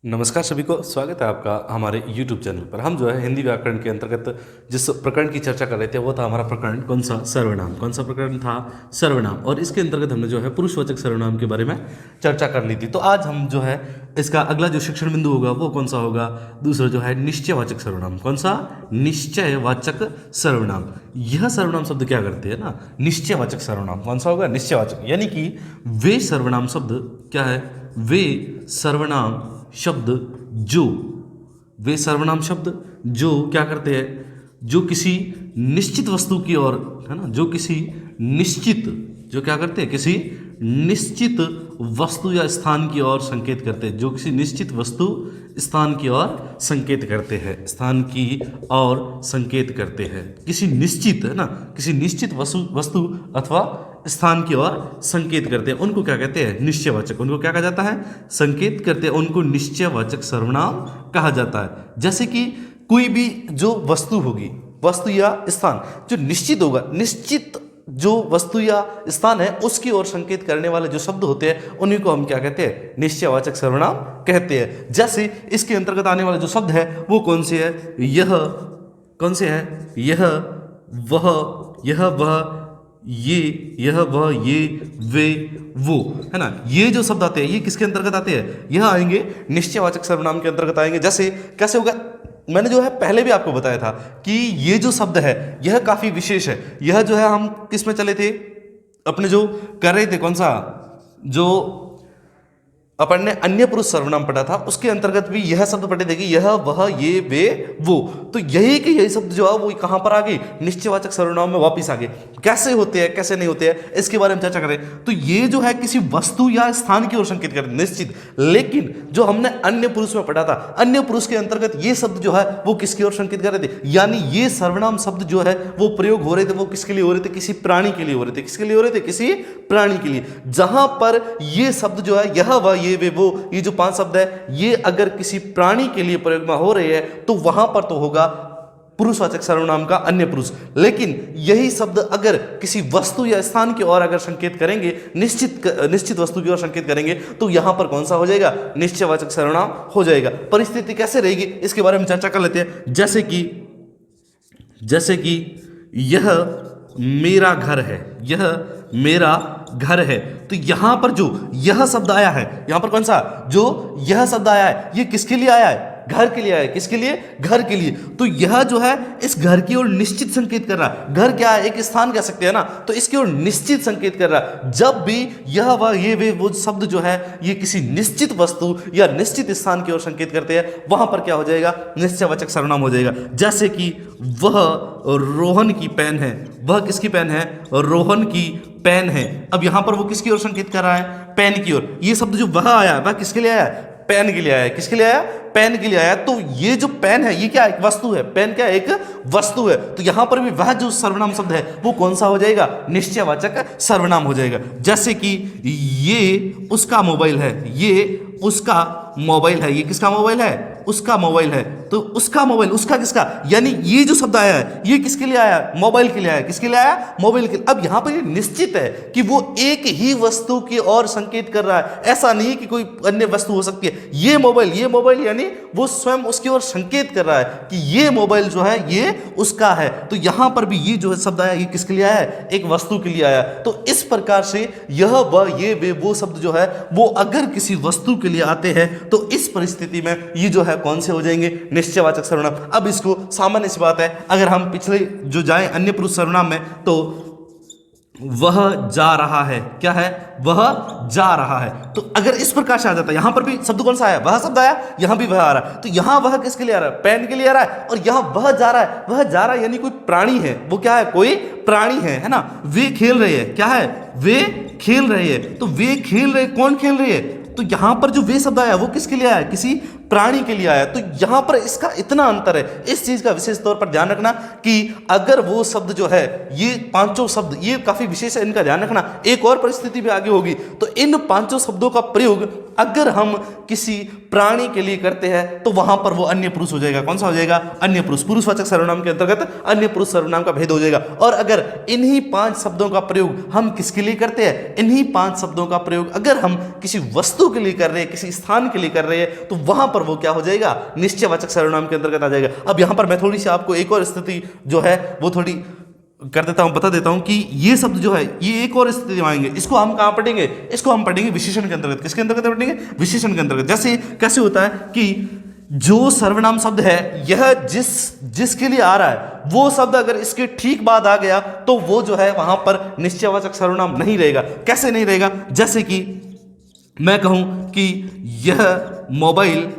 नमस्कार सभी को, स्वागत है आपका हमारे YouTube चैनल पर। हम जो है हिंदी व्याकरण के अंतर्गत जिस प्रकरण की चर्चा कर रहे थे वो था हमारा प्रकरण कौन सा, सर्वनाम। कौन सा प्रकरण था? सर्वनाम। और इसके अंतर्गत हमने जो है पुरुषवाचक सर्वनाम के बारे में चर्चा कर ली थी। तो आज हम जो है इसका अगला जो शिक्षण बिंदु होगा वो कौन सा होगा? दूसरा जो है निश्चयवाचक सर्वनाम। कौन सा? निश्चयवाचक सर्वनाम। यह सर्वनाम शब्द क्या करते हैं ना, निश्चयवाचक सर्वनाम। कौन सा होगा? निश्चयवाचक। यानी कि वे सर्वनाम शब्द क्या है? वे सर्वनाम शब्द जो, वे सर्वनाम शब्द जो क्या करते हैं, जो किसी निश्चित वस्तु की ओर, है ना, जो किसी निश्चित, जो क्या करते हैं, किसी निश्चित वस्तु या स्थान की ओर संकेत करते हैं। जो किसी निश्चित वस्तु स्थान की ओर संकेत करते हैं, स्थान की ओर संकेत करते हैं। किसी निश्चित, है ना, किसी निश्चित वस्तु अथवा स्थान की ओर संकेत करते हैं, उनको क्या कहते हैं? निश्चयवाचक। उनको क्या कहा जाता है? संकेत करते हैं, उनको निश्चयवाचक सर्वनाम कहा जाता है। जैसे कि कोई भी जो वस्तु होगी, वस्तु या स्थान जो निश्चित होगा, निश्चित जो वस्तु या स्थान है उसकी ओर संकेत करने वाले जो शब्द होते हैं उन्हीं को हम क्या कहते हैं? निश्चयवाचक सर्वनाम कहते हैं। जैसे इसके अंतर्गत आने वाले जो शब्द है वो कौन से है? यह, कौन से है? यह, वह, यह, वह, ये, यह, वह, ये, वे, वो, है ना। ये जो शब्द आते हैं ये किसके अंतर्गत आते हैं? यह आएंगे निश्चयवाचक सर्वनाम के अंतर्गत आएंगे। जैसे कैसे होगा? मैंने जो है पहले भी आपको बताया था कि ये जो शब्द है यह काफी विशेष है। यह जो है हम किस में चले थे? अपने जो कर रहे थे, कौन सा, जो अपन ने अन्य पुरुष सर्वनाम पढ़ा था उसके अंतर्गत भी यह शब्द पढ़े थे कि यह, वह, ये, वे, वो। तो यही के यही शब्द जो है वो कहां पर आ गए? निश्चयवाचक सर्वनाम में वापिस आ गए। कैसे होते हैं, कैसे नहीं होते हैं, इसके बारे में चर्चा करें। तो ये जो है किसी वस्तु या स्थान की ओर संकेत करते निश्चित। लेकिन जो हमने अन्य पुरुष में पढ़ा था, अन्य पुरुष के अंतर्गत ये शब्द जो है वो किसकी ओर संकेत कर रहे थे? यानी ये सर्वनाम शब्द जो है वो प्रयोग हो रहे थे, वो किसके लिए हो रहे थे? किसी प्राणी के लिए हो रहे थे। किसके लिए हो रहे थे? किसी प्राणी के लिए। जहां पर ये शब्द जो है, यह, वह, ये, वे, वो, ये जो 5 शब्द है ये अगर किसी प्राणी के लिए प्रयोग में हो रहे हैं तो वहां पर तो होगा पुरुषवाचक सर्वनाम का अन्य पुरुष। लेकिन यही शब्द अगर किसी वस्तु या स्थान की ओर अगर संकेत करेंगे, निश्चित वस्तु की ओर संकेत करेंगे तो यहां पर कौन सा हो जाएगा? निश्चयवाचक सर्वनाम हो जाएगा। परिस्थिति कैसे रहेगी इसके बारे में चर्चा कर लेते हैं। जैसे कि यह मेरा घर है, यह मेरा घर है। तो यहां पर जो यह शब्द आया है, यहां पर कौन सा, जो यह शब्द आया है ये किसके लिए आया है? घर के लिए आया है। किसके लिए? घर के लिए। तो यह जो है इस घर की ओर निश्चित संकेत कर रहा है। घर क्या है? एक स्थान कह सकते हैं ना, तो इसकी ओर निश्चित संकेत कर रहा है। जब भी यह, वह, ये, वे, वो शब्द जो है ये किसी निश्चित वस्तु या निश्चित स्थान की ओर संकेत करते हैं, वहां पर क्या हो जाएगा? निश्चयवाचक सर्वनाम हो जाएगा। जैसे कि वह रोहन की पेन है। वह किसकी पेन है? रोहन की पेन है। अब यहां पर वो किसकी ओर संकेत कर रहा है? पेन की ओर। ये शब्द जो वह आया वह किसके लिए आया? पेन के लिए आया। किसके लिए आया? पेन के लिए आया। तो ये जो पेन है ये क्या? एक वस्तु है। पेन क्या है? एक वस्तु है। तो यहां पर भी वह जो सर्वनाम शब्द है वो कौन सा हो जाएगा? निश्चयवाचक सर्वनाम हो जाएगा। जैसे कि ये उसका मोबाइल है, ये उसका मोबाइल है। ये किसका मोबाइल है? उसका मोबाइल है। तो उसका मोबाइल, उसका किसका? यानी ये जो शब्द आया है ये किसके लिए आया? मोबाइल के लिए आया। किसके लिए आया? मोबाइल के लिए। अब यहां पर ये निश्चित है कि वो एक ही वस्तु की ओर संकेत कर रहा है। ऐसा नहीं कि कोई अन्य वस्तु हो सकती है। ये मोबाइल यानी वो स्वयं उसकी ओर संकेत कर रहा है कि ये मोबाइल जो है ये उसका है। तो यहां पर भी ये जो शब्द आया ये किसके लिए आया है? एक वस्तु के लिए आया। तो इस प्रकार से यह, वह, ये, वे, वो शब्द जो है वो अगर किसी वस्तु के लिए आते हैं तो इस परिस्थिति में ये जो है कौन से हो जाएंगे? निश्चयवाचक सर्वनाम। अब इसको सामान्य सी बात है, अगर हम पिछले जो जाए अन्य पुरुष सर्वनाम में तो वह जा रहा है। क्या है? वह जा रहा है। तो अगर इस प्रकार से आ जाता है, यहां पर भी शब्द कौन सा आया? वह शब्द आया। यहां भी वह आ रहा है। तो यहां वह किसके लिए आ रहा है? पेन के लिए आ रहा है। और यहां वह जा रहा है। वह जा रहा है यानी कोई प्राणी है। वो क्या है? कोई प्राणी है ना। वे खेल रहे हैं। क्या है? वे खेल रहे हैं। तो वे खेल रहे, कौन खेल रहे हैं? तो यहां पर जो वे शब्द आया वो किसके लिए आया? किसी प्राणी के लिए आया। तो यहां पर इसका इतना अंतर है, इस चीज का विशेष तौर पर ध्यान रखना कि अगर वो शब्द जो है, ये पांचों शब्द ये काफी विशेष है, इनका ध्यान रखना। एक और परिस्थिति भी आगे होगी, तो इन पांचों शब्दों का प्रयोग अगर हम किसी प्राणी के लिए करते हैं तो वहां पर वो अन्य पुरुष हो जाएगा। कौन सा हो जाएगा? अन्य पुरुष। पुरुषवाचक सर्वनाम के अंतर्गत अन्य पुरुष सर्वनाम का भेद हो जाएगा। और अगर इन्हीं 5 शब्दों का प्रयोग हम किसके लिए करते हैं, इन्हीं 5 शब्दों का प्रयोग अगर हम किसी वस्तु के लिए कर रहे हैं, किसी स्थान के लिए कर रहे हैं, तो वहां पर वो क्या हो जाएगा? निश्चयवाचक सर्वनाम के अंतर्गत आ जाएगा। अब यहां पर मैं थोड़ी सी आपको एक और स्थिति जो है वो थोड़ी कर देता हूं, बता देता हूं कि ये शब्द जो है ये एक और स्थिति में आएंगे। इसको हम कहां पढ़ेंगे? इसको हम पढ़ेंगे विशेषण के अंतर्गत। किसके अंतर्गत पढ़ेंगे? विशेषण के अंतर्गत। जैसे कैसे होता है कि जो सर्वनाम शब्द है यह जिसके लिए आ रहा है, वो शब्द अगर इसके ठीक बाद आ गया तो वो जो है वहां पर निश्चयवाचक सर्वनाम नहीं रहेगा। कैसे नहीं रहेगा? जैसे कि मैं कहूं कि यह मोबाइल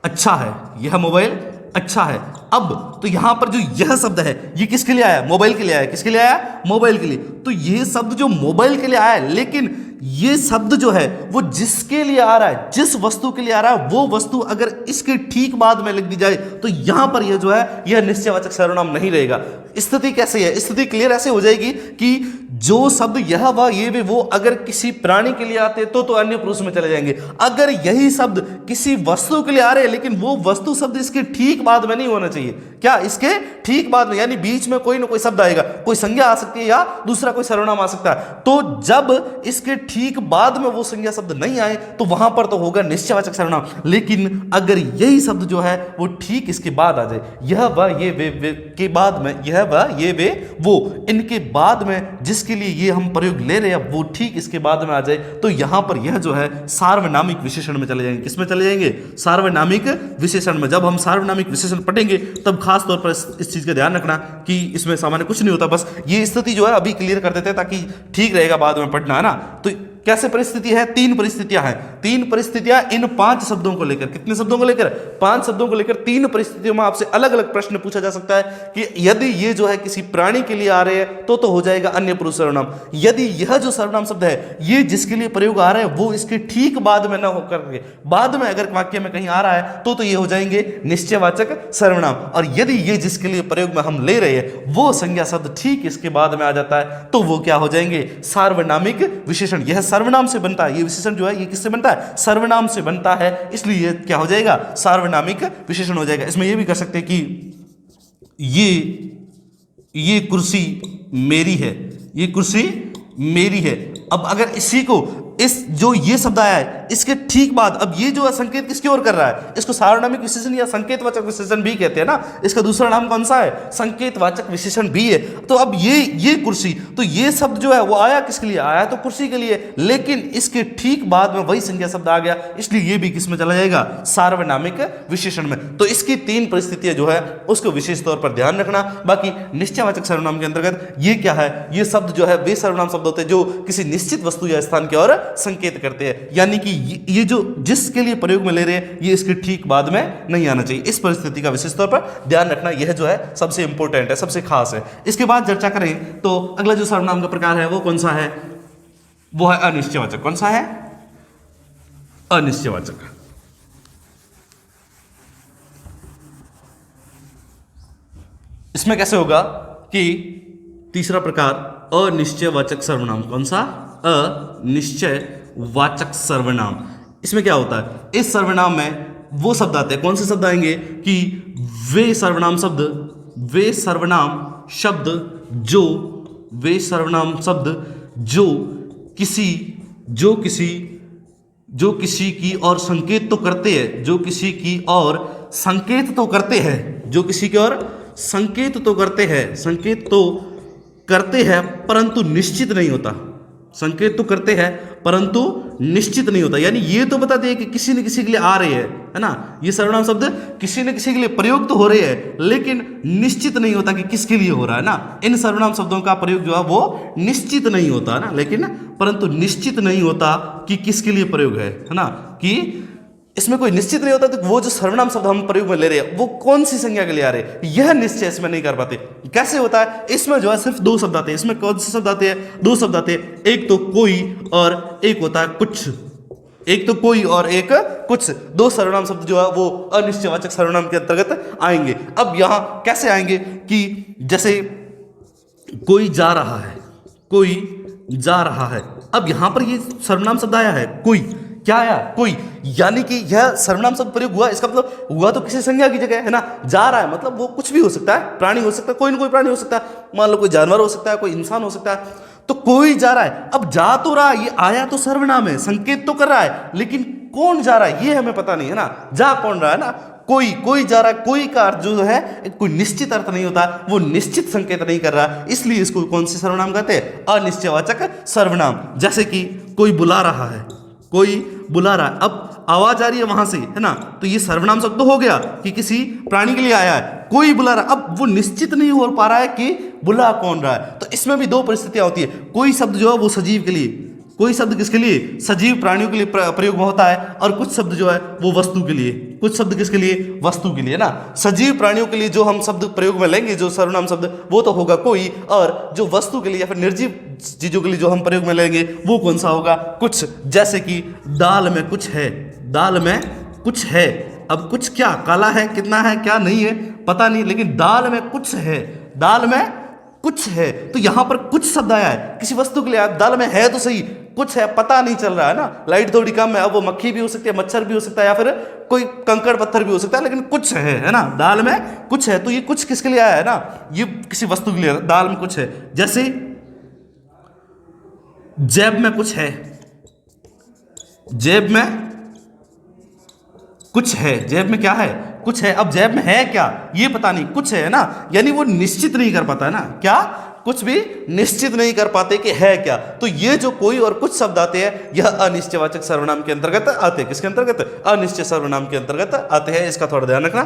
अच्छा है, यह मोबाइल अच्छा है। अब तो यहां पर जो यह शब्द है ये किसके लिए आया? मोबाइल के लिए आया। किसके लिए आया? मोबाइल के लिए। तो ये शब्द जो मोबाइल के लिए आया है, लेकिन ये शब्द जो है वो जिसके लिए आ रहा है, जिस वस्तु के लिए आ रहा है, वो वस्तु अगर इसके ठीक बाद में लिख दी जाए तो यहां पर यह जो है यह निश्चयवाचक सर्वनाम नहीं रहेगा। स्थिति कैसे है? स्थिति क्लियर ऐसे हो जाएगी कि जो शब्द यह व ये वे वो अगर किसी प्राणी के लिए आते तो अन्य पुरुष में चले जाएंगे। अगर यही शब्द किसी वस्तु के लिए आ रहे हैं लेकिन वो वस्तु शब्द इसके ठीक बाद में नहीं होना चाहिए। क्या? इसके ठीक बाद में, यानी बीच में कोई ना कोई शब्द आएगा, कोई संज्ञा आ सकती है या दूसरा कोई सर्वनाम आ सकता है। तो जब इसके ठीक बाद में वो संज्ञा शब्द नहीं आए तो वहां पर तो होगा निश्चयवाचक सर्वनाम। लेकिन अगर यही शब्द जो है वो ठीक इसके बाद आ जाए, यह व ये वे के बाद में, यह व ये वे वो, इनके बाद में जिसके लिए ये हम प्रयोग ले रहे हैं वो ठीक इसके बाद में आ जाए, तो यहां पर यह जो है सार्वनामिक विशेषण में चले जाएंगे। किस में चले जाएंगे? सार्वनामिक विशेषण में। जब हम सार्वनामिक विशेषण पढ़ेंगे तब खास तौर पर इस चीज का ध्यान रखना कि इसमें सामान्य कुछ नहीं होता, बस ये स्थिति जो है अभी क्लियर कर देते हैं ताकि ठीक रहेगा बाद में पढ़ना, है ना। तो कैसे परिस्थिति है? 3 परिस्थितियां हैं। 3 परिस्थितियां इन 5 शब्दों को लेकर। कितने शब्दों को लेकर? 5 शब्दों को लेकर 3 परिस्थितियों में आपसे अलग अलग प्रश्न पूछा जा सकता है कि यदि ये जो है किसी प्राणी के लिए आ रहे हैं तो हो जाएगा अन्य पुरुष सर्वनाम। यदि यह जो सर्वनाम शब्द है ये जिसके लिए प्रयोग आ रहा है वो इसके ठीक बाद में ना होकर के बाद में अगर वाक्य में कहीं आ रहा है तो ये हो जाएंगे निश्चयवाचक सर्वनाम। और यदि ये जिसके लिए प्रयोग में हम ले रहे हैं वो संज्ञा शब्द ठीक इसके बाद में आ जाता है तो वो क्या हो जाएंगे? सार्वनामिक विशेषण। यह सर्वनाम से बनता है, ये विशेषण जो है ये किससे बनता है? सर्वनाम से बनता है, इसलिए क्या हो जाएगा? सार्वनामिक विशेषण हो जाएगा। इसमें ये भी कर सकते हैं कि ये कुर्सी मेरी है, ये कुर्सी मेरी है। अब अगर इसी को इस जो ये शब्द आया है इसके ठीक बाद अब ये जो है संकेत किसकी ओर कर रहा है? इसको सार्वनामिक विशेषण या संकेतवाचक विशेषण भी कहते हैं ना। इसका दूसरा नाम कौन सा है? संकेतवाचक विशेषण भी है। तो अब ये कुर्सी, तो ये शब्द जो है वो आया किसके लिए? आया तो कुर्सी के लिए, लेकिन इसके ठीक बाद में वही संज्ञा शब्द आ गया, इसलिए ये भी किस में चला जाएगा? सार्वनामिक विशेषण में। तो इसकी 3 परिस्थितियां जो है उसको विशेष तौर पर ध्यान रखना। बाकी निश्चयवाचक सर्वनाम के अंतर्गत ये क्या है? ये शब्द जो है वे सर्वनाम शब्द होते हैं जो किसी निश्चित वस्तु या स्थान की ओर संकेत करते हैं, यानी कि ये जो जिसके लिए प्रयोग में ले रहे हैं ये इसके ठीक बाद में नहीं आना चाहिए। इस परिस्थिति का विशेष तौर पर ध्यान रखना, यह जो है सबसे इंपॉर्टेंट है, सबसे खास है। इसके बाद चर्चा करें तो अगला जो सर्वनाम का प्रकार है वो कौन सा है? वो है अनिश्चयवाचक। कौन सा है? अनिश्चयवाचक। इसमें कैसे होगा कि तीसरा प्रकार अनिश्चयवाचक सर्वनाम। कौन सा? अनिश्चयवाचक सर्वनाम। इसमें क्या होता है? इस सर्वनाम में वो शब्द आते हैं, कौन से शब्द आएंगे कि वे सर्वनाम शब्द जो किसी की और संकेत तो करते हैं, जो किसी की और संकेत तो करते हैं परंतु निश्चित नहीं होता। संकेत तो करते हैं परंतु निश्चित नहीं होता, यानी ये तो बताते हैं कि किसी न किसी के लिए आ रहे हैं, है ना। ये सर्वनाम शब्द किसी न किसी के लिए प्रयोग तो हो रहे हैं लेकिन निश्चित नहीं होता कि किसके लिए हो रहा है ना। इन सर्वनाम शब्दों का प्रयोग जो है वो निश्चित नहीं होता है ना, लेकिन परंतु निश्चित नहीं होता कि किसके लिए प्रयोग है ना, कि इसमें कोई निश्चित नहीं होता। तो वो जो सर्वनाम शब्द हम प्रयोग में ले रहे हैं वो कौन सी संज्ञा के लिए आ रहे हैं यह निश्चय इसमें नहीं कर पाते। कैसे होता है? इसमें जो है सिर्फ 2 शब्द आते हैं। इसमें कौन से शब्द आते हैं? 2 शब्द आते हैं, एक तो कोई और एक होता है कुछ। एक तो कोई और एक कुछ, दो सर्वनाम शब्द जो है वो अनिश्चयवाचक सर्वनाम के अंतर्गत आएंगे। अब यहां कैसे आएंगे कि जैसे कोई जा रहा है, कोई जा रहा है। अब यहां पर ये सर्वनाम शब्द आया है कोई, क्या आया कोई, यानी कि यह सर्वनाम शब्द प्रयोग हुआ, इसका मतलब हुआ तो किसी संज्ञा की जगह है ना। जा रहा है मतलब वो कुछ भी हो सकता है, प्राणी हो सकता है, कोई ना कोई प्राणी हो सकता है, मान लो कोई जानवर हो सकता है, कोई इंसान हो सकता है। तो कोई जा रहा है, अब जा तो रहा है, ये आया तो सर्वनाम है, संकेत तो कर रहा है, लेकिन कौन जा रहा है ये हमें पता नहीं है ना, जा कौन रहा है ना। कोई जा रहा है, कोई का अर्थ जो है कोई निश्चित अर्थ नहीं होता, वो निश्चित संकेत नहीं कर रहा, इसलिए इसको कौन से सर्वनाम कहते हैं, अनिश्चयवाचक सर्वनाम। जैसे कि कोई बुला रहा है, कोई बुला रहा है, अब आवाज आ रही है वहां से, है ना, तो ये सर्वनाम शब्द तो हो गया कि किसी प्राणी के लिए आया है। कोई बुला रहा, अब वो निश्चित नहीं हो पा रहा है कि बुला कौन रहा है, तो इसमें भी दो परिस्थितियां होती है। कोई शब्द जो है वो सजीव के लिए, कोई शब्द किसके लिए, सजीव प्राणियों के लिए प्रयोग में होता है, और कुछ शब्द जो है वो वस्तु के लिए, कुछ शब्द किसके लिए, वस्तु के लिए ना। सजीव प्राणियों के लिए जो हम शब्द प्रयोग में लेंगे, जो सर्वनाम शब्द, वो तो होगा कोई, और जो वस्तु के लिए या फिर निर्जीव चीजों के लिए जो हम प्रयोग में लेंगे वो कौन सा होगा, कुछ। जैसे कि दाल में कुछ है, दाल में कुछ है। अब कुछ क्या, काला है, कितना है, क्या नहीं है पता नहीं, लेकिन दाल में कुछ है, दाल में कुछ है, तो यहां पर कुछ शब्द आया है, किसी वस्तु के लिए आया, दाल में है तो सही, कुछ है पता नहीं चल रहा है ना, लाइट थोड़ी कम है, अब वो मक्खी भी हो सकती है, मच्छर भी हो सकता है, या फिर कोई कंकड़ पत्थर भी हो सकता है, लेकिन कुछ है ना, दाल में कुछ है। तो ये कुछ किसके लिए आया है ना, ये किसी वस्तु के लिए, दाल में कुछ है। जैसे जेब में कुछ है, जेब में कुछ है, जेब में क्या है, कुछ है। अब जेब में है क्या ये पता नहीं, कुछ है ना, यानी वो निश्चित नहीं कर पाता है ना, क्या, कुछ भी निश्चित नहीं कर पाते कि है क्या। तो ये जो कोई और कुछ शब्द आते हैं, यह अनिश्चयवाचक सर्वनाम के अंतर्गत आते हैं। किसके अंतर्गत, अनिश्चय सर्वनाम के अंतर्गत आते हैं, इसका थोड़ा ध्यान रखना।